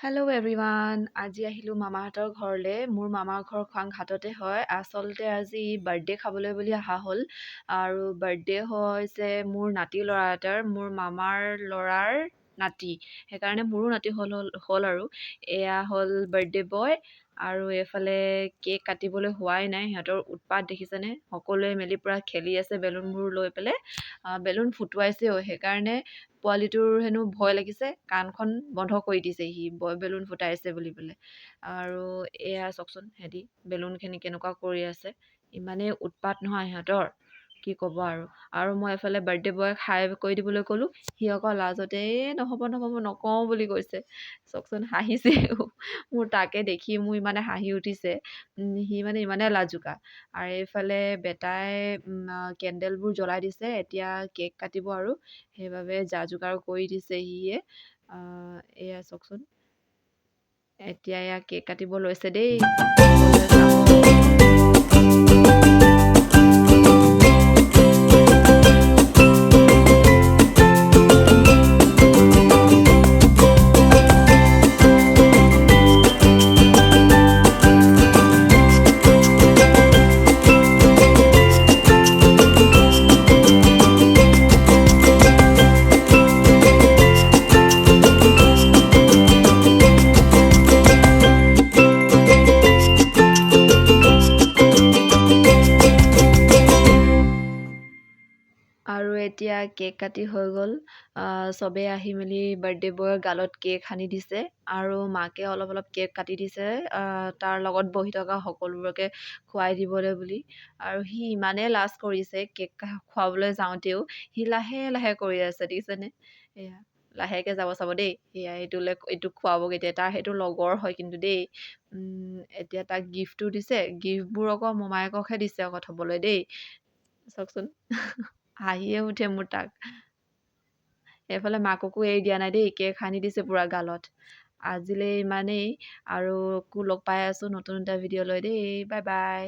Hello' everyone, আজি আহিলোঁ মামাহঁতৰ ঘৰলৈ। মোৰ মামাৰ ঘৰ খোৱাংঘাটতে হয়। আচলতে আজি বাৰ্থডে খাবলৈ বুলি অহা হ'ল। আৰু বাৰ্থডে হৈছে মোৰ নাতি ল'ৰা এটাৰ, মোৰ মামাৰ ল'ৰাৰ নাতি। সেইকাৰণে মোৰো নাতি হ'ল আৰু এয়া হ'ল বাৰ্থডে বয়। আৰু এইফালে কেক কাটিবলৈ হোৱাই নাই, সিহঁতৰ উৎপাত দেখিছেনে? সকলোৱে মিলি পূৰা খেলি আছে বেলুনবোৰ লৈ পেলাই। বেলুন ফুটুৱাইছেও, সেইকাৰণে পোৱালিটোৰ হেনো ভয় লাগিছে, কাণখন বন্ধ কৰি দিছে সি বেলুন ফুটাইছে বুলি পেলাই। আৰু এয়া চাওকচোন সিহঁতি বেলুনখিনি কেনেকুৱা কৰি আছে, ইমানেই উৎপাত নহয় সিহঁতৰ, কি ক'ব আৰু মই এফালে বাৰ্থডে বয়ক হাই কৰি দিবলৈ ক'লোঁ, সি আকৌ লাজতে নহ'ব নকওঁ বুলি কৈছে। চাওকচোন হাঁহিছেও, মোৰ তাকে দেখি মোৰ ইমানে হাঁহি উঠিছে। সি মানে ইমানে লাজুকা। আৰু এইফালে বেটাই কেণ্ডেলবোৰ জ্বলাই দিছে, এতিয়া কেক কাটিব আৰু সেইবাবে যা যোগাৰ কৰি দিছে সিয়ে। এয়া চাওকচোন, এতিয়া এয়া কেক কাটিব লৈছে দেই, সকলোৱে চাব। আৰু এতিয়া কেক কাটি হৈ গ'ল। চবেই আহি মেলি বাৰ্থডে বয়ৰ গালত কেক সানি দিছে আৰু মাকে অলপ কেক কাটি দিছে তাৰ লগত বহি থকা সকলোবোৰকে খুৱাই দিবলৈ বুলি। আৰু সি ইমানেই লাজ কৰিছে, কেক খুৱাবলৈ যাওঁতেও সি লাহে লাহে কৰি আছে দেখিছেনে? এয়া লাহেকৈ যাব চাব দেই, সেয়া এইটোক খুৱাবগৈ এতিয়া, তাৰ সেইটো লগৰ হয় কিন্তু দেই। এতিয়া তাক গিফ্টটো দিছে, গিফ্টবোৰ আকৌ মোমায়েককহে দিছে আকৌ থ'বলৈ দেই, চাওকচোন। হাঁহিয়ে উঠে মোৰ তাক। এইফালে মাককো এৰি দিয়া নাই দেই, কেক সানি দিছে পূৰা গালত। আজিলৈ ইমানেই, আৰু লগ পাই আছোঁ নতুন এটা ভিডিঅ' লৈ দেই, বাই বাই।